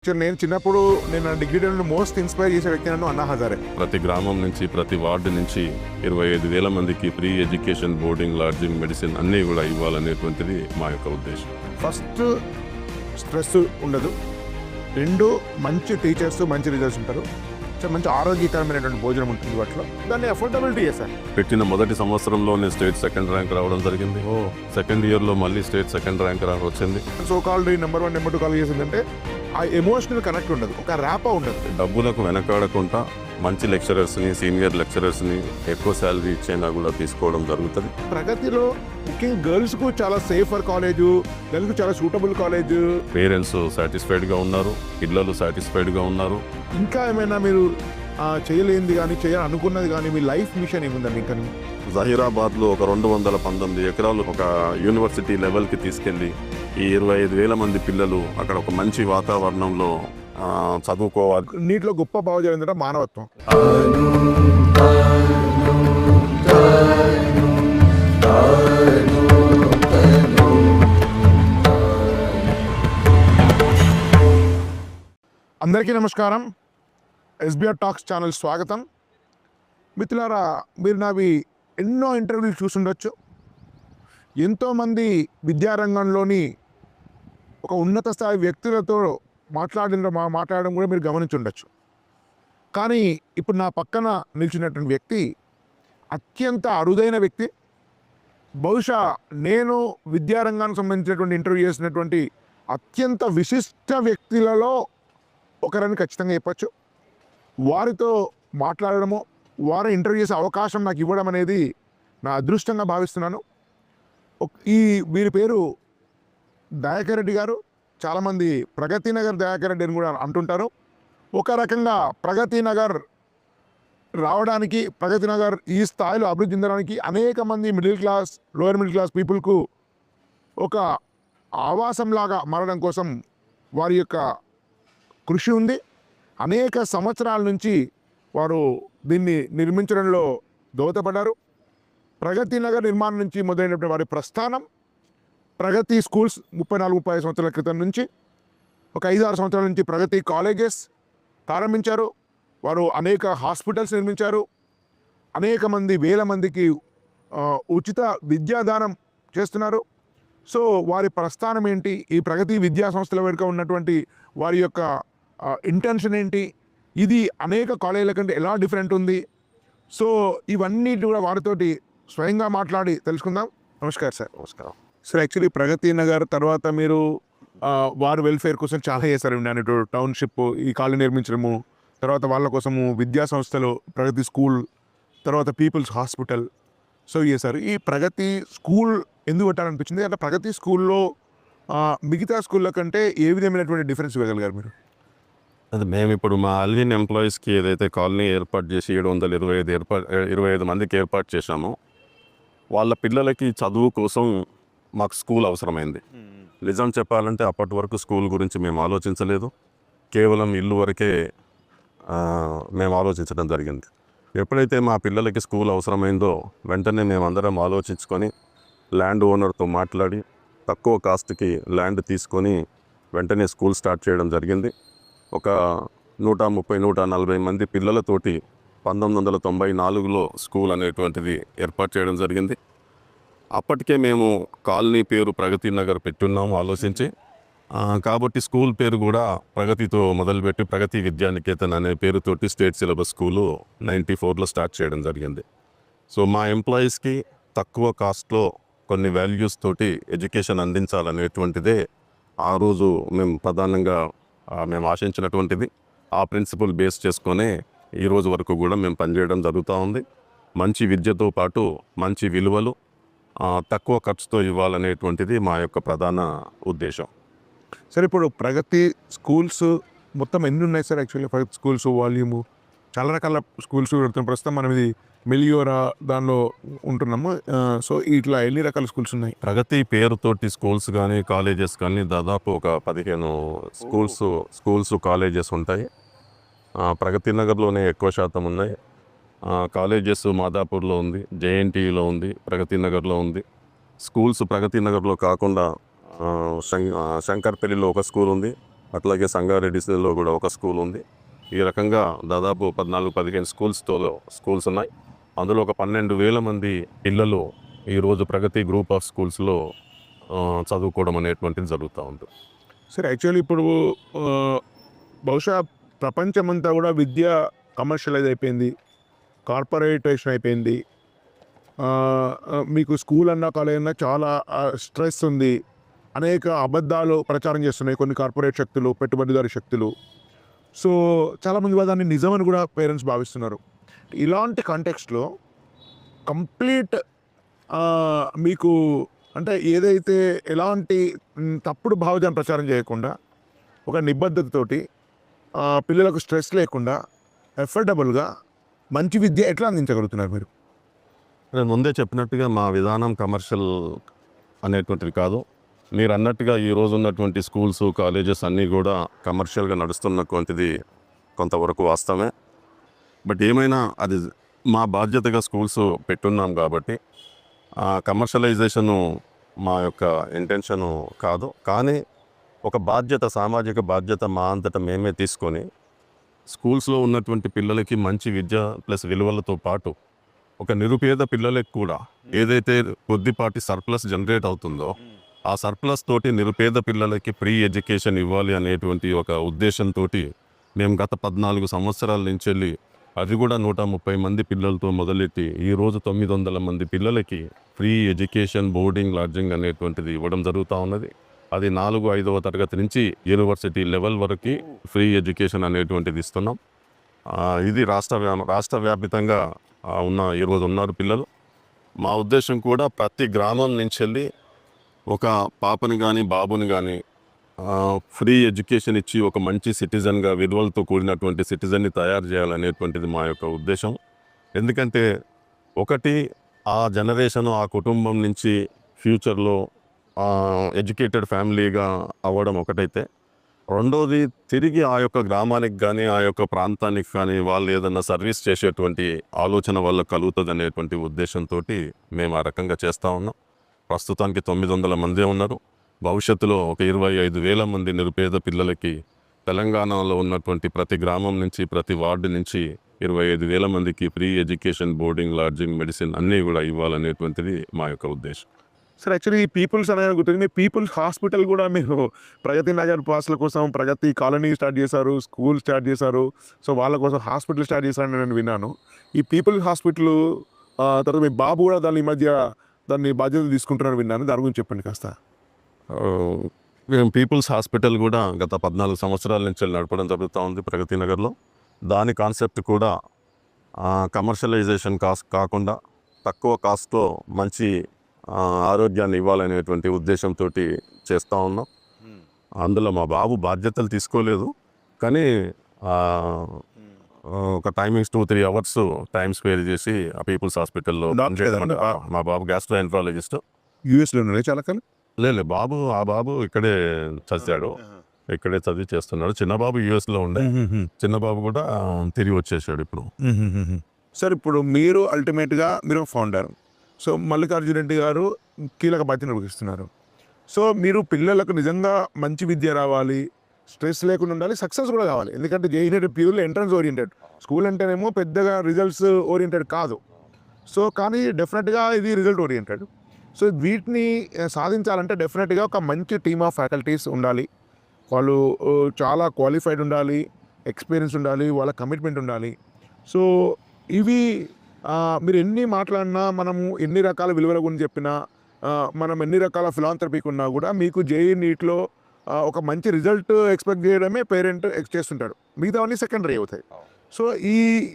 నేను చిన్నప్పుడు నా డిగ్రీ టైంలో మోస్ట్ ఇన్స్పైర్ చేసే వ్యక్తి నన్ను అన్నా హజారే. ప్రతి గ్రామం నుంచి ప్రతి వార్డు నుంచి 25,000 మందికి free education, boarding, lodging, medicine అన్నీ కూడా ఇవ్వాలనేటువంటిది మా యొక్క ఉద్దేశం. ఫస్ట్ స్ట్రెస్ ఉండదు, రెండు మంచి టీచర్స్, మంచి రిజల్ట్స్ ఉంటారు, మంచి ఆరోగ్యకరమైనటువంటి భోజనం ఉంటుంది. వాటిలో దాన్ని అఫోర్డబిలిటీ చేశారు. పెట్టిన మొదటి సంవత్సరంలోనే స్టేట్ సెకండ్ ర్యాంక్ రావడం జరిగింది. సెకండ్ ఇయర్లో మళ్ళీ స్టేట్ సెకండ్ ర్యాంక్ వచ్చింది. So called number 1 number 2 call చేసిందంటే ఆ ఎమోషనల్ కనెక్ట్ ఉండదు, ఒక ర్యాపా ఉండదు. డబ్బులకు వెనకాడకుండా మంచి లెక్చరర్స్ని, సీనియర్ లెక్చరర్స్ని ఎక్కువ శాలరీ ఇచ్చేనా కూడా తీసుకోవడం జరుగుతుంది. ప్రగతిలో ముఖ్యంగా గర్ల్స్కు చాలా సేఫర్ కాలేజు, గర్ల్స్కు చాలా సూటబుల్ కాలేజు. పేరెంట్స్ సాటిస్ఫైడ్గా ఉన్నారు, పిల్లలు సాటిస్ఫైడ్గా ఉన్నారు. ఇంకా ఏమైనా మీరు చేయలేనిది కానీ చేయాలనుకున్నది కానీ మీ లైఫ్ మిషన్ ఏముందండి? ఇంకా జహీరాబాద్లో ఒక 219 ఎకరాలు ఒక యూనివర్సిటీ లెవెల్కి తీసుకెళ్ళి ఈ 25,000 మంది పిల్లలు అక్కడ ఒక మంచి వాతావరణంలో చదువుకోవాలి. నీటిలో గొప్ప భావజాలం ఏంటంటే మానవత్వం. అందరికీ నమస్కారం. ఎస్బిఆర్ టాక్స్ ఛానల్ స్వాగతం. మిత్రులారా, మీరు నావి ఎన్నో ఇంటర్వ్యూలు చూసుండొచ్చు. ఎంతోమంది విద్యారంగంలోని ఒక ఉన్నత స్థాయి వ్యక్తులతో మాట్లాడడం కూడా మీరు గమనించుండొచ్చు. కానీ ఇప్పుడు నా పక్కన నిలిచినటువంటి వ్యక్తి అత్యంత అరుదైన వ్యక్తి. బహుశా నేను విద్యారంగానికి సంబంధించినటువంటి ఇంటర్వ్యూ చేసినటువంటి అత్యంత విశిష్ట వ్యక్తులలో ఒకరని ఖచ్చితంగా చెప్పచ్చు. వారితో మాట్లాడడము, వారు ఇంటర్వ్యూ చేసే అవకాశం నాకు ఇవ్వడం అనేది నా అదృష్టంగా భావిస్తున్నాను. వీరి పేరు దయాకర్ రెడ్డి గారు. చాలామంది ప్రగతి నగర్ దయాకర్ రెడ్డి అని కూడా అంటుంటారు. ఒక రకంగా ప్రగతి నగర్ రావడానికి, ప్రగతి నగర్ ఈ స్థాయిలో అభివృద్ధి చెందడానికి అనేక మంది middle class, lower middle class పీపుల్కు ఒక ఆవాసంలాగా మారడం కోసం వారి యొక్క కృషి ఉంది. అనేక సంవత్సరాల నుంచి వారు దీన్ని నిర్మించడంలో దోహదపడ్డారు. ప్రగతి నగర్ నిర్మాణం నుంచి మొదలైనటువంటి వారి ప్రస్థానం ప్రగతి స్కూల్స్ 34-35 సంవత్సరాల క్రితం నుంచి ఒక 5-6 సంవత్సరాల నుంచి ప్రగతి కాలేజెస్ ప్రారంభించారు. వారు అనేక హాస్పిటల్స్ నిర్మించారు. అనేక మంది, వేల మందికి ఉచిత విద్యాదానం చేస్తున్నారు. సో వారి ప్రస్థానం ఏంటి, ఈ ప్రగతి విద్యా సంస్థల వెనుక ఉన్నటువంటి వారి యొక్క ఇంటెన్షన్ ఏంటి, ఇది అనేక కాలేజీల కంటే ఎలా డిఫరెంట్ ఉంది, సో ఇవన్నీ కూడా వారితోటి స్వయంగా మాట్లాడి తెలుసుకుందాం. నమస్కారం సార్. నమస్కారం సార్. యాక్చువల్లీ ప్రగతి నగర్ తర్వాత మీరు వారి వెల్ఫేర్ కోసం చాలా చేశారు. నేను టౌన్షిప్, ఈ కాలనీ నిర్మించడము, తర్వాత వాళ్ళ కోసము విద్యా సంస్థలు, ప్రగతి స్కూల్, తర్వాత పీపుల్స్ హాస్పిటల్, సో చేశారు. ఈ ప్రగతి స్కూల్ ఎందుకు పెట్టాలనిపించింది? అంటే ప్రగతి స్కూల్లో మిగతా స్కూళ్ళ కంటే ఏ విధమైనటువంటి డిఫరెన్స్ ఇవ్వగలిగారు మీరు? అది మేము ఇప్పుడు మా అల్విన్ ఎంప్లాయీస్కి ఏదైతే కాలనీ ఏర్పాటు చేసి 725 మందికి ఏర్పాటు చేశామో, వాళ్ళ పిల్లలకి చదువు కోసం మాకు స్కూల్ అవసరమైంది. నిజం చెప్పాలంటే అప్పటి వరకు స్కూల్ గురించి మేము ఆలోచించలేదు. కేవలం ఇల్లు వరకే మేము ఆలోచించడం జరిగింది. ఎప్పుడైతే మా పిల్లలకి స్కూల్ అవసరమైందో వెంటనే మేమందరం ఆలోచించుకొని ల్యాండ్ ఓనర్తో మాట్లాడి తక్కువ కాస్ట్కి ల్యాండ్ తీసుకొని వెంటనే స్కూల్ స్టార్ట్ చేయడం జరిగింది. ఒక 130-140 మంది పిల్లలతోటి 1994లో స్కూల్ అనేటువంటిది ఏర్పాటు చేయడం జరిగింది. అప్పటికే మేము కాలనీ పేరు ప్రగతి నగర్ పెట్టున్నాము ఆలోచించి. కాబట్టి స్కూల్ పేరు కూడా ప్రగతితో మొదలుపెట్టి ప్రగతి విద్యానికేతన్ అనే పేరుతోటి స్టేట్ సిలబస్ స్కూలు 94లో స్టార్ట్ చేయడం జరిగింది. సో మా ఎంప్లాయీస్కి తక్కువ కాస్ట్లో కొన్ని వాల్యూస్ తోటి ఎడ్యుకేషన్ అందించాలనేటువంటిదే ఆ రోజు మేము ప్రధానంగా మేము ఆశించినటువంటిది. ఆ ప్రిన్సిపల్ బేస్ చేసుకొనే ఈరోజు వరకు కూడా మేము పనిచేయడం జరుగుతూ ఉంది. మంచి విద్యతో పాటు మంచి విలువలు తక్కువ ఖర్చుతో ఇవ్వాలనేటువంటిది మా యొక్క ప్రధాన ఉద్దేశం. సార్, ఇప్పుడు ప్రగతి స్కూల్స్ మొత్తం ఎన్ని ఉన్నాయి సార్? యాక్చువల్లీ ప్రగతి స్కూల్స్ వాల్యూము చాలా రకాల స్కూల్స్ పెడుతున్నాం. ప్రస్తుతం మనం ఇది మెలియోరా దానిలో ఉంటున్నాము. సో ఇట్లా ఎన్ని రకాల స్కూల్స్ ఉన్నాయి? ప్రగతి పేరుతోటి స్కూల్స్ కానీ కాలేజెస్ కానీ దాదాపు ఒక 15 స్కూల్స్ కాలేజెస్ ఉంటాయి. ప్రగతి నగర్లోనే ఎక్కువ శాతం ఉన్నాయి. కాలేజెస్ మాదాపూర్లో ఉంది, జేఎన్టీయూలో ఉంది, ప్రగతి నగర్లో ఉంది. స్కూల్స్ ప్రగతి నగర్లో కాకుండా శంకర్పల్లిలో ఒక స్కూల్ ఉంది, అట్లాగే సంగారెడ్డిలో కూడా ఒక స్కూల్ ఉంది. ఈ రకంగా దాదాపు 14-15 స్కూల్స్ ఉన్నాయి. అందులో ఒక 12,000 మంది పిల్లలు ఈరోజు ప్రగతి గ్రూప్ ఆఫ్ స్కూల్స్లో చదువుకోవడం అనేటువంటిది జరుగుతూ ఉంది. సరే, యాక్చువల్లీ ఇప్పుడు బహుశా ప్రపంచమంతా కూడా విద్య కమర్షియలైజ్ అయిపోయింది, కార్పొరేటేషన్ అయిపోయింది. మీకు స్కూల్ అన్నా కాలేజ్ అన్నా చాలా స్ట్రెస్ ఉంది, అనేక అబద్ధాలు ప్రచారం చేస్తున్నాయి కొన్ని కార్పొరేట్ శక్తులు, పెట్టుబడిదారి శక్తులు. సో చాలామంది దాన్ని నిజమని కూడా పేరెంట్స్ భావిస్తున్నారు. ఇలాంటి కాంటెక్స్ట్లో కంప్లీట్ మీకు అంటే ఏదైతే ఎలాంటి తప్పుడు భావజాలం ప్రచారం చేయకుండా ఒక నిబద్ధతతోటి పిల్లలకు స్ట్రెస్ లేకుండా ఎఫర్డబుల్గా మంచి విద్య ఎట్లా అందించగలుగుతున్నారు మీరు? నేను ముందే చెప్పినట్టుగా మా విధానం కమర్షియల్ అనేటువంటిది కాదు. మీరు అన్నట్టుగా ఈరోజు ఉన్నటువంటి స్కూల్స్, కాలేజెస్ అన్నీ కూడా కమర్షియల్గా నడుస్తున్నటువంటిది కొంతవరకు వాస్తవమే. బట్ ఏమైనా అది మా బాధ్యతగా స్కూల్స్ పెట్టున్నాం కాబట్టి కమర్షియలైజేషను మా యొక్క ఇంటెన్షను కాదు. కానీ ఒక బాధ్యత, సామాజిక బాధ్యత మా అంతటా మేమే తీసుకొని స్కూల్స్లో ఉన్నటువంటి పిల్లలకి మంచి విద్య ప్లస్ విలువలతో పాటు ఒక నిరుపేద పిల్లలకి కూడా ఏదైతే కొద్దిపాటి సర్ప్లస్ జనరేట్ అవుతుందో ఆ సర్ప్లస్ తోటి నిరుపేద పిల్లలకి ఫ్రీ ఎడ్యుకేషన్ ఇవ్వాలి అనేటువంటి ఒక ఉద్దేశంతో మేము గత 14 సంవత్సరాల నుంచి వెళ్ళి అది కూడా 130 మంది పిల్లలతో మొదలెట్టి ఈరోజు 900 మంది పిల్లలకి ఫ్రీ ఎడ్యుకేషన్, బోర్డింగ్, లాడ్జింగ్ అనేటువంటిది ఇవ్వడం జరుగుతూ ఉన్నది. అది 4-5వ తరగతి నుంచి యూనివర్సిటీ లెవెల్ వరకు ఫ్రీ ఎడ్యుకేషన్ అనేటువంటిది ఇస్తున్నాం. ఇది రాష్ట్ర వ్యాపితంగా ఈరోజు ఉన్నారు పిల్లలు. మా ఉద్దేశం కూడా ప్రతి గ్రామం నుంచి వెళ్ళి ఒక పాపని కానీ బాబుని కానీ ఫ్రీ ఎడ్యుకేషన్ ఇచ్చి ఒక మంచి సిటిజన్గా, విలువలతో కూడినటువంటి సిటిజన్ని తయారు చేయాలనేటువంటిది మా యొక్క ఉద్దేశం. ఎందుకంటే ఒకటి ఆ జనరేషన్, ఆ కుటుంబం నుంచి ఫ్యూచర్లో ఎడ్యుకేటెడ్ ఫ్యామిలీగా అవ్వడం ఒకటైతే, రెండోది తిరిగి ఆ యొక్క గ్రామానికి కానీ ఆ యొక్క ప్రాంతానికి కానీ వాళ్ళు ఏదన్నా సర్వీస్ చేసేటువంటి ఆలోచన వల్ల కలుగుతుంది అనేటువంటి ఉద్దేశంతో మేము ఆ రకంగా చేస్తూ ఉన్నాం. ప్రస్తుతానికి 900 మందే ఉన్నారు. భవిష్యత్తులో ఒక 25,000 మంది నిరుపేద పిల్లలకి తెలంగాణలో ఉన్నటువంటి ప్రతి గ్రామం నుంచి, ప్రతి వార్డు నుంచి 25,000 మందికి free education, boarding, lodging, medicine అన్నీ కూడా ఇవ్వాలనేటువంటిది మా యొక్క ఉద్దేశం. సార్, యాక్చువల్లీ ఈ పీపుల్స్ అనేది గుర్తుంది. మీ పీపుల్స్ హాస్పిటల్ కూడా మీరు ప్రగతి నగర్ పాస్ల కోసం ప్రగతి కాలనీ స్టార్ట్ చేశారు, స్కూల్ స్టార్ట్ చేశారు. సో వాళ్ళ కోసం హాస్పిటల్ స్టార్ట్ చేశారని నేను విన్నాను. ఈ పీపుల్స్ హాస్పిటల్ తర్వాత మీ బాబు కూడా దాని మధ్య దాన్ని బాధ్యత తీసుకుంటున్నారని విన్నాను. దాని గురించి చెప్పండి కాస్త. మేము పీపుల్స్ హాస్పిటల్ కూడా గత 14 సంవత్సరాల నుంచి నడపడం జరుగుతూ ఉంది ప్రగతి నగర్లో. దాని కాన్సెప్ట్ కూడా కమర్షియలైజేషన్ కాకుండా తక్కువ కాస్ట్తో మంచి ఆరోగ్యాన్ని ఇవ్వాలనేటువంటి ఉద్దేశంతో చేస్తూ ఉన్నాం. అందులో మా బాబు బాధ్యతలు తీసుకోలేదు, కానీ ఒక టైమింగ్స్ 2-3 అవర్స్ టైం స్పేర్ చేసి ఆ పీపుల్స్ హాస్పిటల్లో మా బాబు గ్యాస్ట్రోఎంట్రాలజిస్ట్. యూఎస్లో ఉన్నాయి చాలా కాలం. లేదు, ఆ బాబు ఇక్కడే చదివాడు, ఇక్కడే చదివి చేస్తున్నాడు. చిన్న బాబు యూఎస్లో ఉండే, చిన్న బాబు కూడా తిరిగి వచ్చేసాడు ఇప్పుడు. సార్, ఇప్పుడు మీరు అల్టిమేట్గా మీరు ఫౌండర్, సో మల్లికార్జున రెడ్డి గారు కీలక బాధ్యత నిర్వహిస్తున్నారు. సో మీరు పిల్లలకు నిజంగా మంచి విద్య రావాలి, స్ట్రెస్ లేకుండా ఉండాలి, సక్సెస్ కూడా కావాలి. ఎందుకంటే JEE purely entrance oriented school అంటేనేమో పెద్దగా రిజల్ట్స్ ఓరియంటెడ్ కాదు. సో కానీ డెఫినెట్గా ఇది రిజల్ట్ ఓరియంటెడ్. సో వీటిని సాధించాలంటే డెఫినెట్గా ఒక మంచి టీమ్ ఆఫ్ ఫ్యాకల్టీస్ ఉండాలి, వాళ్ళు చాలా క్వాలిఫైడ్ ఉండాలి, ఎక్స్పీరియన్స్ ఉండాలి, వాళ్ళ కమిట్మెంట్ ఉండాలి. సో ఇవి మీరు ఎన్ని మాట్లాడినా, మనము ఎన్ని రకాల విలువల గురించి చెప్పినా, మనం ఎన్ని రకాల ఫిలాంథ్రపీకి ఉన్నా కూడా మీకు జేఈ నీట్లో ఒక మంచి రిజల్ట్ ఎక్స్పెక్ట్ చేయడమే పేరెంట్ చేస్తుంటాడు, మిగతావన్నీ సెకండరీ అవుతాయి. సో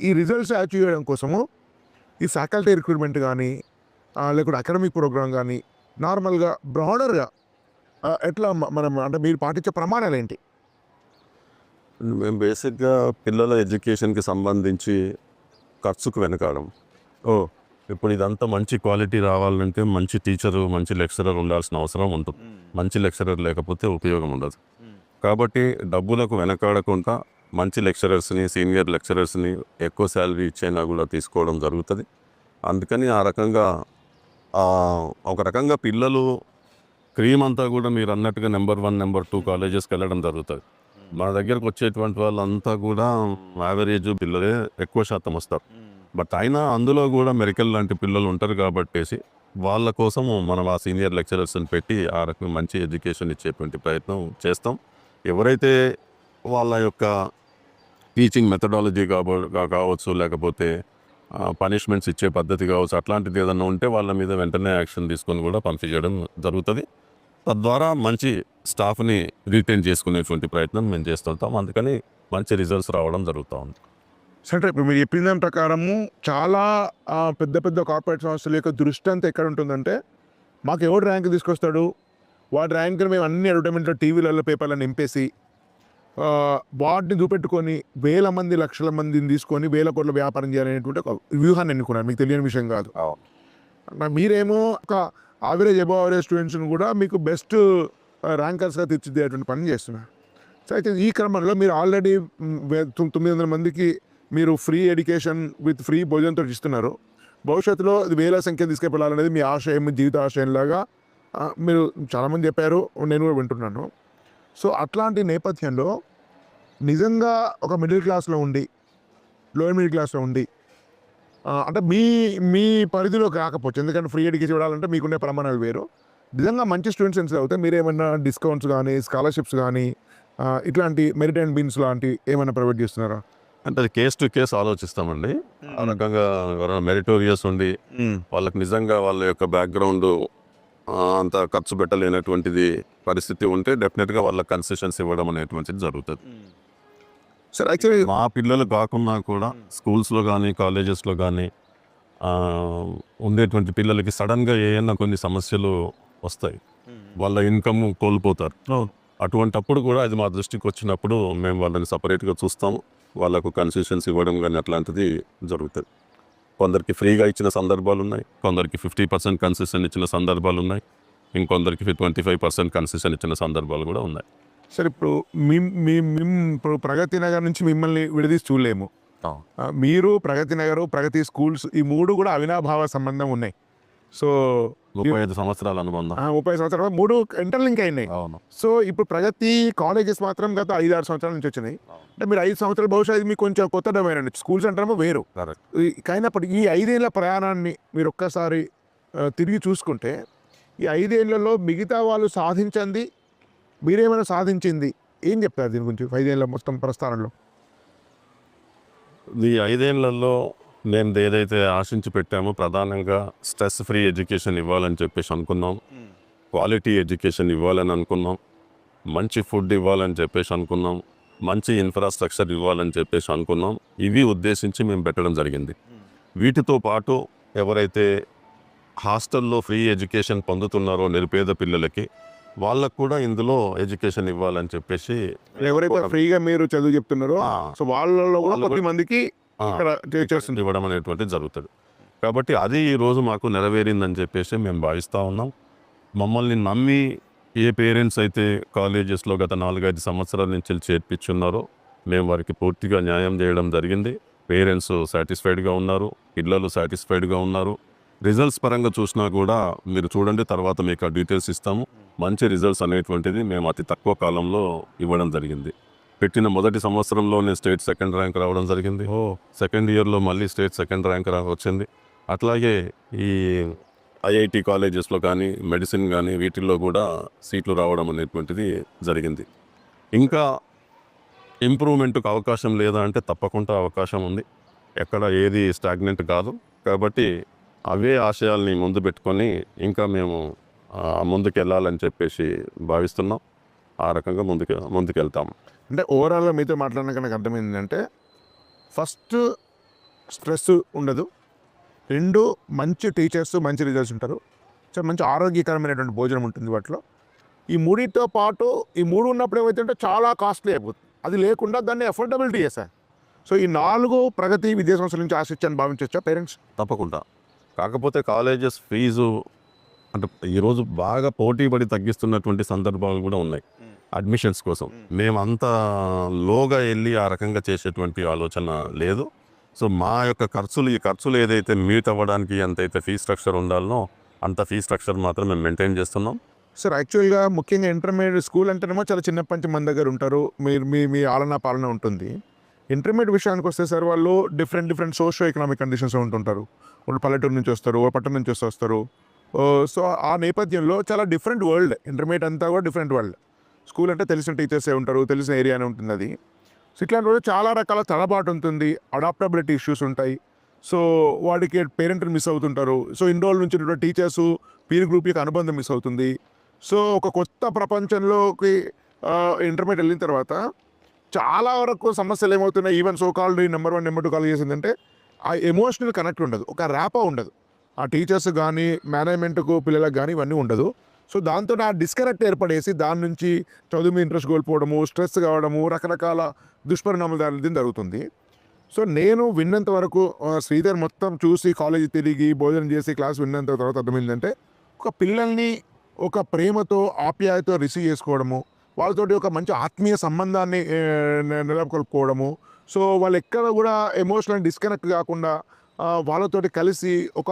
ఈ రిజల్ట్స్ అచీవ్ చేయడం కోసము ఈ ఫ్యాకల్టీ రిక్రూట్మెంట్ కానీ లేకుంటే అకాడమిక్ ప్రోగ్రామ్ కానీ నార్మల్గా బ్రాడర్గా ఎట్లా మనం అంటే మీరు పాటించే ప్రమాణాలు ఏంటి? మేము బేసిక్గా పిల్లల ఎడ్యుకేషన్కి సంబంధించి ఖర్చుకు వెనకాడం. ఇప్పుడు ఇదంతా మంచి క్వాలిటీ రావాలంటే మంచి టీచరు, మంచి లెక్చరర్ ఉండాల్సిన అవసరం ఉంటుంది. మంచి లెక్చరర్ లేకపోతే ఉపయోగం ఉండదు. కాబట్టి డబ్బులకు వెనకాడకుండా మంచి లెక్చరర్స్ని, సీనియర్ లెక్చరర్స్ని ఎక్కువ శాలరీ ఇచ్చైనా కూడా తీసుకోవడం జరుగుతుంది. అందుకని ఆ రకంగా ఒక రకంగా పిల్లలు క్రీమ్ అంతా కూడా మీరు అన్నట్టుగా నెంబర్ 1, నెంబర్ 2 కాలేజెస్కి వెళ్ళడం జరుగుతుంది. మన దగ్గరకు వచ్చేటువంటి వాళ్ళంతా కూడా యావరేజ్ పిల్లలే ఎక్కువ శాతం వస్తారు. బట్ అయినా అందులో కూడా మెడికల్ లాంటి పిల్లలు ఉంటారు కాబట్టేసి వాళ్ళ కోసం మనం ఆ సీనియర్ లెక్చరర్స్ని పెట్టి ఆ రకంగా మంచి ఎడ్యుకేషన్ ఇచ్చేటువంటి ప్రయత్నం చేస్తాం. ఎవరైతే వాళ్ళ యొక్క టీచింగ్ మెథడాలజీ కావచ్చు, లేకపోతే పనిష్మెంట్స్ ఇచ్చే పద్ధతి కావచ్చు, అట్లాంటిది ఏదైనా ఉంటే వాళ్ళ మీద వెంటనే యాక్షన్ తీసుకొని కూడా పంపించడం జరుగుతుంది. తద్వారా మంచి స్టాఫ్ని రిటైన్ చేసుకునేటువంటి ప్రయత్నం మేము చేస్తుంటాం. అందుకని మంచి రిజల్ట్స్ రావడం జరుగుతూ ఉంది. సరే, ఇప్పుడు మీరు చెప్పిన దాని ప్రకారము చాలా పెద్ద పెద్ద కార్పొరేట్ సంస్థల యొక్క దృష్టి అంతా ఎక్కడ ఉంటుందంటే, మాకు ఎవడు ర్యాంక్ తీసుకొస్తాడు, వాడి ర్యాంకుని మేము అన్ని అడ్వర్టైజ్మెంట్లో టీవీలలో పేపర్లను నింపేసి వాటిని చూపెట్టుకొని వేల మంది లక్షల మందిని తీసుకొని వేల కోట్ల వ్యాపారం చేయాలనేటువంటి ఒక వ్యూహాన్ని ఎన్నుకున్నారు. మీకు తెలియని విషయం కాదు. మీరేమో ఒక యావరేజ్ అబవ్ యావరేజ్ స్టూడెంట్స్ని కూడా మీకు బెస్ట్ ర్యాంకర్స్గా తీర్చిదిద్దేటువంటి పని చేస్తున్నారు. సో అయితే ఈ క్రమంలో మీరు ఆల్రెడీ 900 మందికి మీరు ఫ్రీ ఎడ్యుకేషన్ విత్ ఫ్రీ భోజనంతో ఇస్తున్నారు. భవిష్యత్తులో ఇది వేల సంఖ్య తీసుకెళ్ళాలనేది మీ ఆశయం, మీ జీవిత ఆశయంలాగా మీరు చాలామంది చెప్పారు, నేను కూడా వింటున్నాను. సో అట్లాంటి నేపథ్యంలో నిజంగా ఒక మిడిల్ క్లాస్లో ఉండి, లోయర్ మిడిల్ క్లాస్లో ఉండి, అంటే మీ పరిధిలో కాకపోవచ్చు, ఎందుకంటే ఫ్రీ ఎడ్యుకేషన్ ఇవ్వాలంటే మీకునే ప్రమాణాలు వేరు. నిజంగా మంచి స్టూడెంట్స్ ఎంత అవుతాయి, మీరు ఏమైనా డిస్కౌంట్స్ కానీ, స్కాలర్షిప్స్ కానీ, ఇట్లాంటి మెరిట్ అండ్ బీన్స్ లాంటి ఏమైనా ప్రొవైడ్ చేస్తున్నారా? అంటే అది కేస్ టు కేస్ ఆలోచిస్తామండి. ఆ రకంగా ఎవరైనా మెరిటోరియస్ ఉండి వాళ్ళకి నిజంగా వాళ్ళ యొక్క బ్యాక్గ్రౌండ్ అంత ఖర్చు పెట్టలేనటువంటిది పరిస్థితి ఉంటే డెఫినెట్గా వాళ్ళకి కన్సెషన్స్ ఇవ్వడం అనేటువంటిది జరుగుతుంది. సార్ యాక్చువల్లీ మా పిల్లలు కాకుండా కూడా స్కూల్స్లో కానీ కాలేజెస్లో కానీ ఉండేటువంటి పిల్లలకి సడన్గా ఏమైనా కొన్ని సమస్యలు వస్తాయి, వాళ్ళ ఇన్కమ్ కోల్పోతారు. అటువంటప్పుడు కూడా అది మా దృష్టికి వచ్చినప్పుడు మేము వాళ్ళని సపరేట్గా చూస్తాము. వాళ్ళకు కన్సెషన్స్ ఇవ్వడం కానీ అట్లాంటిది జరుగుతుంది. కొందరికి ఫ్రీగా ఇచ్చిన సందర్భాలు ఉన్నాయి, కొందరికి 50% కన్సెషన్ ఇచ్చిన సందర్భాలు ఉన్నాయి, ఇంకొందరికి 25% కన్సెషన్ ఇచ్చిన సందర్భాలు కూడా ఉన్నాయి. సార్ ఇప్పుడు ఇప్పుడు ప్రగతి నగర్ నుంచి మిమ్మల్ని విడదీసి చూడలేము. మీరు ప్రగతి నగరు, ప్రగతి స్కూల్స్ ఈ మూడు కూడా అవినాభావ సంబంధం ఉన్నాయి. సో 35 సంవత్సరాల అనుబంధం, 30 సంవత్సరాలు 3 ఇంటర్లింక్ అయినాయి. అవును. సో ఇప్పుడు ప్రగతి కాలేజెస్ మాత్రం గత 5-6 సంవత్సరాల నుంచి వచ్చినాయి. అంటే మీరు 5 సంవత్సరాల బహుశా ఇది మీకు కొంచెం కొత్త డొమైన్. స్కూల్స్ అంటారేమో వేరు. అయినప్పుడు ఈ 5 ఏళ్ళ ప్రయాణాన్ని మీరు ఒక్కసారి తిరిగి చూసుకుంటే, ఈ 5 ఏళ్లలో మిగతా వాళ్ళు సాధించింది, మీరేమైనా సాధించింది ఏం చెప్తారు దీని గురించి? 5 ఏళ్ళ మొత్తం ప్రస్థానంలో ఈ 5 ఏళ్లలో మేము ఏదైతే ఆశించి పెట్టామో ప్రధానంగా స్ట్రెస్ ఫ్రీ ఎడ్యుకేషన్ ఇవ్వాలని చెప్పేసి అనుకున్నాం, క్వాలిటీ ఎడ్యుకేషన్ ఇవ్వాలని అనుకున్నాం, మంచి ఫుడ్ ఇవ్వాలని చెప్పేసి అనుకున్నాం, మంచి ఇన్ఫ్రాస్ట్రక్చర్ ఇవ్వాలని చెప్పేసి అనుకున్నాం. ఇవి ఉద్దేశించి మేము పెట్టడం జరిగింది. వీటితో పాటు ఎవరైతే హాస్టల్లో ఫ్రీ ఎడ్యుకేషన్ పొందుతున్నారో నిరుపేద పిల్లలకి, వాళ్ళకు కూడా ఇందులో ఎడ్యుకేషన్ ఇవ్వాలని చెప్పేసి, ఎవరైతే ఫ్రీగా మీరు చదువు చెప్తున్నారో సో వాళ్ళలో కూడా కొద్ది మందికి ఇవ్వడం అనేటువంటిది జరుగుతుంది. కాబట్టి అది ఈరోజు మాకు నెరవేరిందని చెప్పేసి మేము భావిస్తూ ఉన్నాం. మమ్మల్ని నమ్మి ఏ పేరెంట్స్ అయితే కాలేజెస్లో గత 4-5 సంవత్సరాల నుంచి చేర్పించున్నారో మేము వారికి పూర్తిగా న్యాయం చేయడం జరిగింది. పేరెంట్స్ సాటిస్ఫైడ్గా ఉన్నారు, పిల్లలు సాటిస్ఫైడ్గా ఉన్నారు. రిజల్ట్స్ పరంగా చూసినా కూడా మీరు చూడండి, తర్వాత మీకు ఆ డీటెయిల్స్ ఇస్తాము. మంచి రిజల్ట్స్ అనేటువంటిది మేము అతి తక్కువ కాలంలో ఇవ్వడం జరిగింది. పెట్టిన మొదటి సంవత్సరంలోనే స్టేట్ 2nd ర్యాంక్ రావడం జరిగింది. సెకండ్ ఇయర్లో మళ్ళీ స్టేట్ 2nd ర్యాంక్ వచ్చింది. అట్లాగే ఈ ఐఐటి కాలేజెస్లో కానీ, మెడిసిన్ కానీ వీటిల్లో కూడా సీట్లు రావడం అనేటువంటిది జరిగింది. ఇంకా ఇంప్రూవ్మెంట్కి అవకాశం లేదా అంటే తప్పకుండా అవకాశం ఉంది. ఎక్కడ ఏది స్టాగ్నెంట్ కాదు. కాబట్టి అవే ఆశయాల్ని ముందు పెట్టుకొని ఇంకా మేము ముందుకు వెళ్ళాలని చెప్పేసి భావిస్తున్నాం. ఆ రకంగా ముందుకెళ్తాము. అంటే ఓవరాల్గా మీతో మాట్లాడినాక నాకు అర్థమైంది ఏంటంటే, ఫస్ట్ స్ట్రెస్ ఉండదు, 2 మంచి టీచర్స్, మంచి రిజల్ట్స్ ఉంటారు, మంచి ఆరోగ్యకరమైనటువంటి భోజనం ఉంటుంది వాటిలో. ఈ 3తో పాటు ఈ 3 ఉన్నప్పుడు ఏమైతే చాలా కాస్ట్లీ అయిపోతుంది. అది లేకుండా దాన్ని అఫోర్డబిలిటీ చేశారు. సో ఈ 4 ప్రగతి విద్యా సంస్థల నుంచి ఆశించని భావించవచ్చా పేరెంట్స్? తప్పకుండా. కాకపోతే కాలేజెస్ ఫీజు అంటే ఈరోజు బాగా పోటీపడి తగ్గిస్తున్నటువంటి సందర్భాలు కూడా ఉన్నాయి అడ్మిషన్స్ కోసం. మేము అంత లోగా వెళ్ళి ఆ రకంగా చేసేటువంటి ఆలోచన లేదు. సో మా యొక్క ఈ ఖర్చులు ఏదైతే మీట్ అవ్వడానికి ఎంతైతే ఫీ స్ట్రక్చర్ ఉండాలనో అంత ఫీ స్ట్రక్చర్ మాత్రం మేము మెయింటైన్ చేస్తున్నాం. సార్ యాక్చువల్గా ముఖ్యంగా ఇంటర్మీడియట్ స్కూల్ అంటేనేమో చాలా చిన్నప్పటి నుంచి మన దగ్గర ఉంటారు, మీరు మీ మీ ఆలనా పాలన ఉంటుంది. ఇంటర్మీడియట్ విషయానికి వస్తే సార్ వాళ్ళు డిఫరెంట్ సోషో ఎకనామిక్ కండిషన్స్ ఉంటుంటారు. వాళ్ళు పల్లెటూరు నుంచి వస్తారు, ఓ పట్టణం నుంచి వస్తారు. సో ఆ నేపథ్యంలో చాలా డిఫరెంట్ వరల్డ్, ఇంటర్మీడియట్ అంతా కూడా డిఫరెంట్ వరల్డ్. స్కూల్ అంటే తెలిసిన టీచర్సే ఉంటారు, తెలిసిన ఏరియానే ఉంటుంది అది. సో ఇట్లాంటి వాళ్ళు చాలా రకాల తడబాటు ఉంటుంది, అడాప్టబిలిటీ ఇష్యూస్ ఉంటాయి. సో వాడికి పేరెంట్ని మిస్ అవుతుంటారు. సో ఇన్ని రోజుల నుంచి ఉన్నటువంటి టీచర్సు పీర్ గ్రూప్ యొక్క అనుబంధం మిస్ అవుతుంది. సో ఒక కొత్త ప్రపంచంలోకి ఇంటర్మీడియట్ వెళ్ళిన తర్వాత చాలా వరకు సమస్యలు ఏమవుతున్నాయి, even so called number 1 number 2 call చేసిందంటే ఆ ఎమోషనల్ కనెక్ట్ ఉండదు, ఒక ర్యాపో ఉండదు. ఆ టీచర్స్ కానీ మేనేజ్మెంట్కు పిల్లలకు కానీ ఇవన్నీ ఉండదు. సో దాంతో ఆ డిస్కనెక్ట్ ఏర్పడేసి దాని నుంచి చదువు మీద ఇంట్రెస్ట్ కోల్పోవడము, స్ట్రెస్ కావడము, రకరకాల దుష్పరిణామాలు దాని జరుగుతుంది. సో నేను విన్నంత వరకు శ్రీధర్ మొత్తం చూసి కాలేజీ తిరిగి భోజనం చేసి క్లాస్ విన్నంత తర్వాత అర్థమైందంటే ఒక పిల్లల్ని ఒక ప్రేమతో ఆప్యాయతో రిసీవ్ చేసుకోవడము, వాళ్ళతోటి ఒక మంచి ఆత్మీయ సంబంధాన్ని నెలకొల్పుకోవడము. సో వాళ్ళు ఎక్కడ కూడా ఎమోషనల్ డిస్కనెక్ట్ కాకుండా వాళ్ళతోటి కలిసి ఒక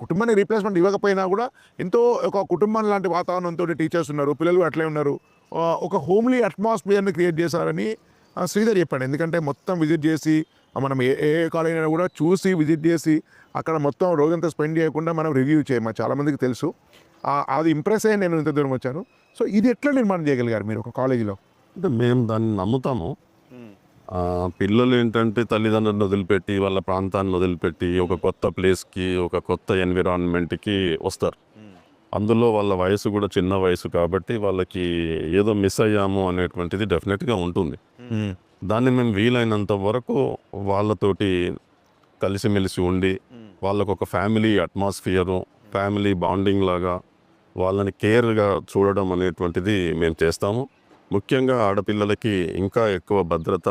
కుటుంబానికి రీప్లేస్మెంట్ ఇవ్వకపోయినా కూడా ఎంతో ఒక కుటుంబం లాంటి వాతావరణంతో టీచర్స్ ఉన్నారు, పిల్లలు అట్లే ఉన్నారు. ఒక హోమ్లీ అట్మాస్ఫియర్ని క్రియేట్ చేశారని శ్రీధర్ చెప్పాడు. ఎందుకంటే మొత్తం విజిట్ చేసి మనం ఏ కాలేజ్ అయినా కూడా చూసి విజిట్ చేసి అక్కడ మొత్తం రోజంతా స్పెండ్ చేయకుండా మనం రివ్యూ చేయమని చాలామందికి తెలుసు. అది ఇంప్రెస్ అయ్యి నేను ఇంత దూరం వచ్చాను. సో ఇది ఎట్లా నిర్మాణం చేయగలిగారు మీరు ఒక కాలేజీలో? అంటే మేము దాన్ని నమ్ముతాము. పిల్లలు ఏంటంటే తల్లిదండ్రులను వదిలిపెట్టి వాళ్ళ ప్రాంతాన్ని వదిలిపెట్టి ఒక కొత్త ప్లేస్కి, ఒక కొత్త ఎన్విరాన్మెంట్కి వస్తారు. అందులో వాళ్ళ వయసు కూడా చిన్న వయసు కాబట్టి వాళ్ళకి ఏదో మిస్ అయ్యాము అనేటువంటిది డెఫినెట్గా ఉంటుంది. దాన్ని మేము వీలైనంత వరకు వాళ్ళతోటి కలిసిమెలిసి ఉండి వాళ్ళకు ఒక ఫ్యామిలీ అట్మాస్ఫియరు, ఫ్యామిలీ బాండింగ్ లాగా వాళ్ళని కేర్గా చూడడం అనేటువంటిది మేము చేస్తాము. ముఖ్యంగా ఆడపిల్లలకి ఇంకా ఎక్కువ భద్రత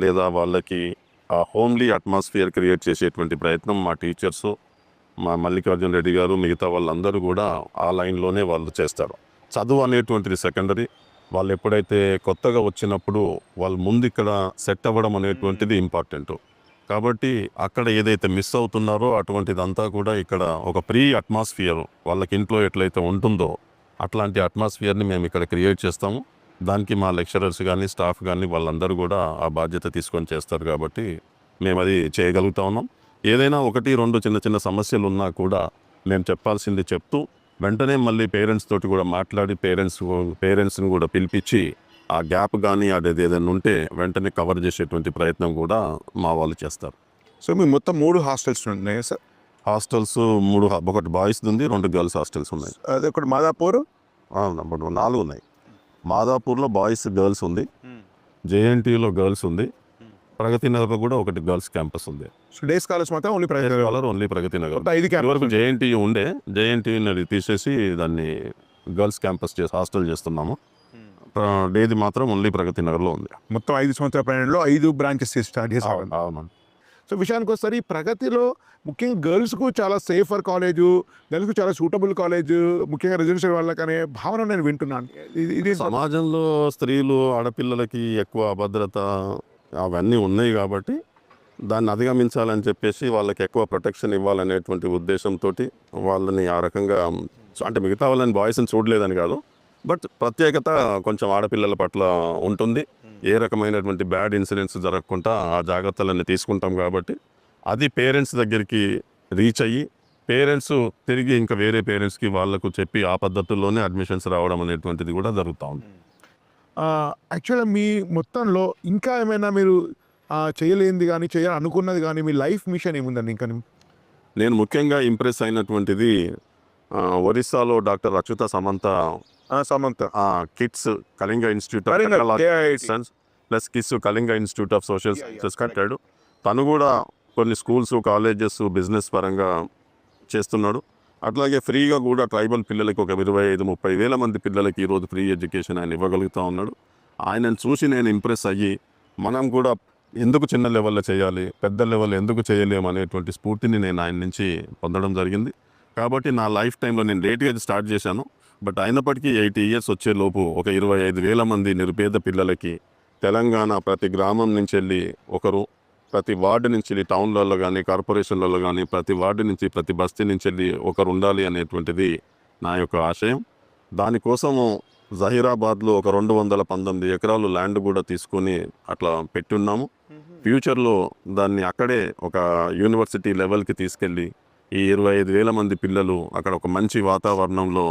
లేదా వాళ్ళకి ఆ హోమ్లీ అట్మాస్ఫియర్ క్రియేట్ చేసేటువంటి ప్రయత్నం మా టీచర్సు, మా మల్లికార్జున రెడ్డి గారు, మిగతా వాళ్ళందరూ కూడా ఆ లైన్లోనే వాళ్ళు చేస్తారు. చదువు అనేటువంటిది సెకండరీ. వాళ్ళు ఎప్పుడైతే కొత్తగా వచ్చినప్పుడు వాళ్ళు ముందు ఇక్కడ సెట్ అవ్వడం అనేటువంటిది ఇంపార్టెంట్. కాబట్టి అక్కడ ఏదైతే మిస్ అవుతున్నారో అటువంటిదంతా కూడా ఇక్కడ ఒక ప్రీ అట్మాస్ఫియర్ వాళ్ళకి ఇంట్లో ఎట్లయితే ఉంటుందో అట్లాంటి అట్మాస్ఫియర్ని మేము ఇక్కడ క్రియేట్ చేస్తాము. దానికి మా లెక్చరర్స్ కానీ స్టాఫ్ కానీ వాళ్ళందరూ కూడా ఆ బాధ్యత తీసుకొని చేస్తారు. కాబట్టి మేము అది చేయగలుగుతా ఉన్నాం. ఏదైనా 1-2 చిన్న చిన్న సమస్యలు ఉన్నా కూడా మేము చెప్పాల్సింది చెప్తూ వెంటనే మళ్ళీ పేరెంట్స్ తోటి కూడా మాట్లాడి పేరెంట్స్ని కూడా పిలిపించి ఆ గ్యాప్ కానీ అది ఏదైనా ఉంటే వెంటనే కవర్ చేసేటువంటి ప్రయత్నం కూడా మా వాళ్ళు చేస్తారు. సో మీరు మొత్తం 3 హాస్టల్స్ ఉన్నాయి సార్? హాస్టల్స్ 3, ఒకటి బాయ్స్ ఉంది, 2 గర్ల్స్ హాస్టల్స్ ఉన్నాయి. అది ఒకటి మాదాపూర్, 4 ఉన్నాయి. మాదాపూర్లో బాయ్స్ గర్ల్స్ ఉంది, జేఎన్టీయూలో గర్ల్స్ ఉంది, ప్రగతి నగర్లో కూడా ఒకటి గర్ల్స్ క్యాంపస్ ఉంది. సో డే స్కాలర్స్ మాత్రం ఓన్లీ ప్రగతి నగర్. 5 క్యాంపస్ వరకు జేఎన్టీయూ ఉండే, జేఎన్టీయూని తీసేసి దాన్ని గర్ల్స్ క్యాంపస్ హాస్టల్ చేస్తున్నాము. డేది మాత్రం ఓన్లీ ప్రగతి నగర్లో ఉంది. మొత్తం 5 సంవత్సరాల ప్రయాణంలో 5 బ్రాంచెస్ స్టార్ట్ చేశారు. అవును. సో విషయానికి వస్తారు ఈ ప్రగతిలో ముఖ్యంగా గర్ల్స్కు చాలా సేఫర్ కాలేజు, గర్ల్స్కు చాలా సూటబుల్ కాలేజు, ముఖ్యంగా రెసిడెన్షియల్ వాళ్ళకనే భావన నేను వింటున్నాను. ఇది సమాజంలో స్త్రీలు ఆడపిల్లలకి ఎక్కువ అభద్రత అవన్నీ ఉన్నాయి కాబట్టి దాన్ని అధిగమించాలని చెప్పేసి వాళ్ళకి ఎక్కువ ప్రొటెక్షన్ ఇవ్వాలనేటువంటి ఉద్దేశంతో వాళ్ళని ఆ రకంగా, అంటే మిగతా వాళ్ళని బాయ్స్ని చూడలేదని కాదు, బట్ ప్రత్యేకత కొంచెం ఆడపిల్లల పట్ల ఉంటుంది. ఏ రకమైనటువంటి బ్యాడ్ ఇన్సిడెంట్స్ జరగకుండా ఆ జాగ్రత్తలన్నీ తీసుకుంటాం కాబట్టి అది పేరెంట్స్ దగ్గరికి రీచ్ అయ్యి పేరెంట్స్ తిరిగి ఇంకా వేరే పేరెంట్స్కి వాళ్ళకు చెప్పి ఆ పద్ధతుల్లోనే అడ్మిషన్స్ రావడం అనేటువంటిది కూడా జరుగుతూ ఉంది. యాక్చువల్గా మీ మొత్తంలో ఇంకా ఏమైనా మీరు చేయలేనిది కానీ చేయాలనుకున్నది కానీ మీ లైఫ్ మిషన్ ఏముందండి? ఇంకా నేను ముఖ్యంగా ఇంప్రెస్ అయినటువంటిది ఒరిస్సాలో doctor Achyuta Samantha kids Kalinga institute plus kids Kalinga institute of social sciences కట్టాడు. తను కూడా కొన్ని స్కూల్స్, కాలేజెస్, బిజినెస్ పరంగా చేస్తున్నాడు. అట్లాగే ఫ్రీగా కూడా ట్రైబల్ పిల్లలకి ఒక 25-30 వేల మంది పిల్లలకి ఈరోజు ఫ్రీ ఎడ్యుకేషన్ ఆయన ఇవ్వగలుగుతూ ఉన్నాడు. ఆయనను చూసి నేను ఇంప్రెస్ అయ్యి మనం కూడా ఎందుకు చిన్న లెవెల్లో చేయాలి, పెద్ద లెవెల్ ఎందుకు చేయలేము అనేటువంటి స్ఫూర్తిని నేను ఆయన నుంచి పొందడం జరిగింది. కాబట్టి నా లైఫ్ టైంలో నేను లేట్గా స్టార్ట్ చేశాను, బట్ అయినప్పటికీ 80 ఇయర్స్ వచ్చేలోపు ఒక 25 వేల మంది నిరుపేద పిల్లలకి తెలంగాణ ప్రతి గ్రామం నుంచి వెళ్ళి ఒకరు, ప్రతి వార్డు నుంచి వెళ్ళి టౌన్లలో కానీ కార్పొరేషన్లలో కానీ ప్రతి వార్డు నుంచి ప్రతి బస్తీ నుంచి వెళ్ళి ఒకరు ఉండాలి అనేటువంటిది నా యొక్క ఆశయం. దానికోసము జహీరాబాద్లో ఒక 219 ఎకరాలు ల్యాండ్ కూడా తీసుకొని అట్లా పెట్టున్నాము. ఫ్యూచర్లో దాన్ని అక్కడే ఒక యూనివర్సిటీ లెవెల్కి తీసుకెళ్ళి ఈ 25,000 మంది పిల్లలు అక్కడ ఒక మంచి వాతావరణంలో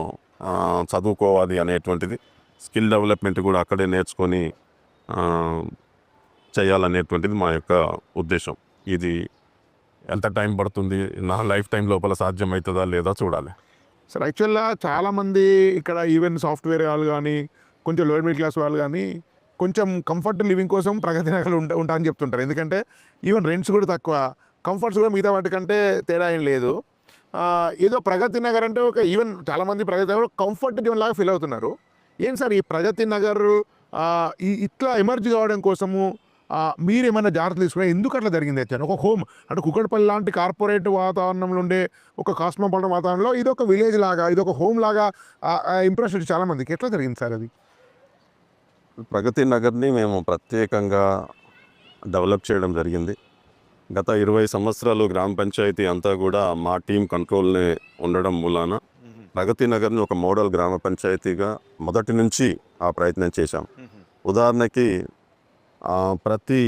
చదువుకోవాలి అనేటువంటిది, స్కిల్ డెవలప్మెంట్ కూడా అక్కడే నేర్చుకొని చేయాలనేటువంటిది మా యొక్క ఉద్దేశం. ఇది ఎంత టైం పడుతుంది, నా లైఫ్ టైం లోపల సాధ్యమవుతుందా లేదా చూడాలి. సార్ యాక్చువల్గా చాలామంది ఇక్కడ ఈవెన్ సాఫ్ట్వేర్ వాళ్ళు కానీ కొంచెం లోయర్ మిడిల్ క్లాస్ వాళ్ళు కానీ కొంచెం కంఫర్ట్ లివింగ్ కోసం ప్రగతి నగర్లో ఉంటా అని చెప్తుంటారు. ఎందుకంటే ఈవెన్ రెంట్స్ కూడా తక్కువ, కంఫర్ట్స్ కూడా మిగతా వాటికంటే తేడా ఏం లేదు. ఏదో ప్రగతి నగర్ అంటే ఒక ఈవెన్ చాలామంది ప్రగతి నగర్ కంఫర్ట్ జోన్ లాగా ఫీల్ అవుతున్నారు. ఏం సార్ ఈ ప్రగతి నగర్ ఇట్లా ఎమర్జీ కావడం కోసము మీరు ఏమైనా జాగ్రత్తలు తీసుకున్నా, ఎందుకు అట్లా జరిగింది అయితే? ఒక హోమ్ అంటే కుక్కడపల్లి లాంటి కార్పొరేట్ వాతావరణంలో ఉండే ఒక కాస్మోపాలిటన్ వాతావరణంలో ఇది ఒక విలేజ్ లాగా, ఇది ఒక హోమ్ లాగా ఇంప్రెషన్ వచ్చి చాలామందికి ఎట్లా జరిగింది సార్ అది? ప్రగతి నగర్ని మేము ప్రత్యేకంగా డెవలప్ చేయడం జరిగింది. గత 20 సంవత్సరాలు గ్రామ పంచాయతీ అంతా కూడా మా టీం కంట్రోల్ని ఉండడం మూలాన ప్రగతి నగర్ని ఒక మోడల్ గ్రామ పంచాయతీగా మొదటి నుంచి ఆ ప్రయత్నం చేశాం. ఉదాహరణకి ప్రతి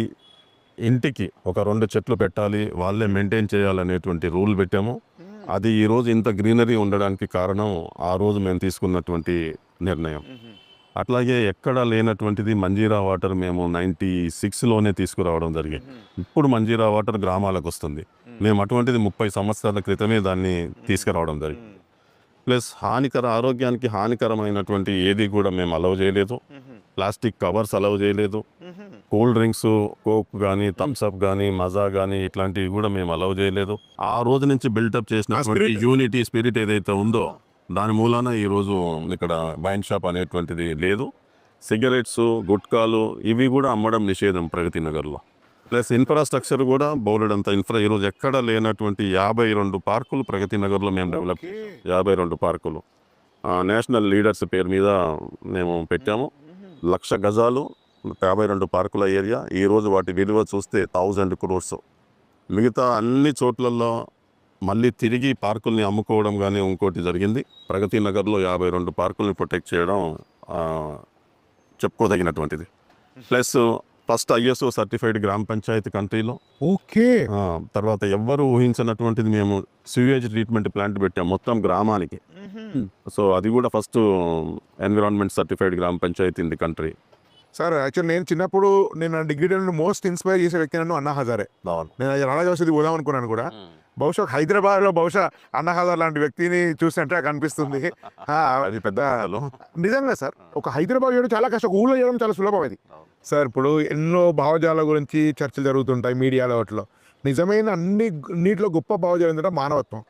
ఇంటికి ఒక 2 చెట్లు పెట్టాలి, వాళ్ళే మెయింటైన్ చేయాలనేటువంటి రూల్ పెట్టాము. అది ఈరోజు ఇంత గ్రీనరీ ఉండడానికి కారణం ఆ రోజు మేము తీసుకున్నటువంటి నిర్ణయం. అట్లాగే ఎక్కడ లేనటువంటిది మంజీరా వాటర్ మేము 96లోనే తీసుకురావడం జరిగింది. ఇప్పుడు మంజీరా వాటర్ గ్రామాలకు వస్తుంది. మేము అటువంటిది 30 సంవత్సరాల క్రితమే దాన్ని తీసుకురావడం జరిగింది. ప్లస్ ఆరోగ్యానికి హానికరమైనటువంటి ఏది కూడా మేము అలౌ చేయలేదు. ప్లాస్టిక్ కవర్స్ అలౌ చేయలేదు. కూల్ డ్రింక్స్, కోక్ కానీ, థమ్స్అప్ కానీ, మజా కానీ ఇట్లాంటివి కూడా మేము అలౌ చేయలేదు. ఆ రోజు నుంచి బిల్డప్ చేసినటువంటి యూనిటీ స్పిరిట్ ఏదైతే ఉందో దాని మూలాన ఈరోజు ఇక్కడ వైన్ షాప్ అనేటువంటిది లేదు. సిగరెట్స్, గుట్కాలు ఇవి కూడా అమ్మడం నిషేధం ప్రగతి నగర్లో. ప్లస్ ఇన్ఫ్రాస్ట్రక్చర్ కూడా బౌలెడంత ఈరోజు ఎక్కడ లేనటువంటి 52 పార్కులు ప్రగతి నగర్లో మేము డెవలప్ 52 పార్కులు నేషనల్ లీడర్స్ పేరు మీద మేము పెట్టాము. 1,00,000 గజాలు 52 పార్కుల ఏరియా. ఈరోజు వాటి విలువ చూస్తే 1000 crores. మిగతా అన్ని చోట్లలో మళ్ళీ తిరిగి పార్కుల్ని అమ్ముకోవడం కానీ ఇంకోటి జరిగింది. ప్రగతి నగర్లో 52 పార్కుల్ని ప్రొటెక్ట్ చేయడం చెప్పుకోదగినటువంటిది. Plus first ISO certified gram panchayat కంట్రీలో. ఓకే. తర్వాత ఎవ్వరు ఊహించినటువంటిది మేము సివేజ్ ట్రీట్మెంట్ ప్లాంట్ పెట్టాం మొత్తం గ్రామానికి. సో అది కూడా first environment certified gram panchayat in the country. Sir actual నేను చిన్నప్పుడు నేను డిగ్రీ టైంలో మోస్ట్ ఇన్స్పైర్ చేసే వ్యక్తి నన్ను అన్నా హజారే. నేను రాజావసతి పోదాం అనుకున్నాను కూడా. బహుశా హైదరాబాద్లో అన్నా హజార్ లాంటి వ్యక్తిని చూస్తుంటే నాకు అనిపిస్తుంది. అది పెద్ద నిజంగా సార్ ఒక హైదరాబాద్ చేయడం చాలా కష్టం, ఊళ్ళో చేయడం చాలా సులభం అది. సార్ ఇప్పుడు ఎన్నో భావజాల గురించి చర్చలు జరుగుతుంటాయి మీడియాలో, వాటిలో నిజమైన అన్నిట్లో గొప్ప భావజాలం ఏంటంటే మానవత్వం,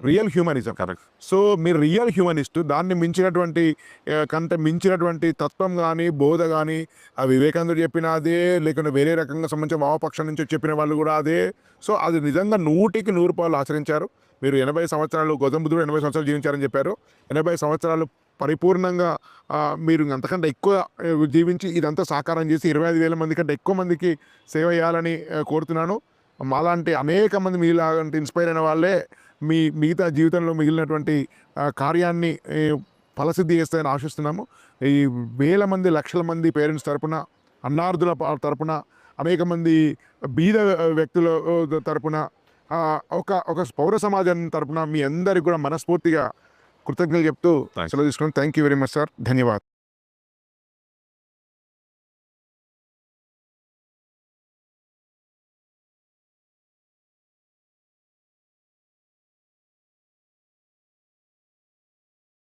రియల్ హ్యూమనిజం. కరెక్ట్. సో మీరు రియల్ హ్యూమనిస్ట్, దాన్ని మించినటువంటి మించినటువంటి తత్వం కానీ బోధ కానీ వివేకానందుడు చెప్పిన అదే, లేకుంటే వేరే రకంగా సంబంధించిన వామపక్షం నుంచి చెప్పిన వాళ్ళు కూడా అదే. సో అది నిజంగా 100కి 100 ఆచరించారు. మీరు 80 సంవత్సరాలు గౌతమ బుద్ధుడు 80 సంవత్సరాలు జీవించారని చెప్పారు. 80 సంవత్సరాలు పరిపూర్ణంగా మీరు అంతకంటే ఎక్కువ జీవించి ఇదంతా సాకారం చేసి 25,000 మంది కంటే ఎక్కువ మందికి సేవ చేయాలని కోరుతున్నాను. మాలాంటి అనేక మంది మీలాంటి ఇన్స్పైర్ అయిన వాళ్ళే మీ మిగతా జీవితంలో మిగిలినటువంటి కార్యాన్ని ఫలసిద్ధి చేస్తాయని ఆశిస్తున్నాము. ఈ వేల మంది లక్షల మంది పేరెంట్స్ తరపున, అన్నార్థుల తరపున, అనేక మంది బీద వ్యక్తుల తరపున, ఒక పౌర సమాజం తరపున మీ అందరికి కూడా మనస్ఫూర్తిగా కృతజ్ఞతలు చెప్తూ సెలవు తీసుకున్నాను. Thank you very much sir. ధన్యవాదాలు.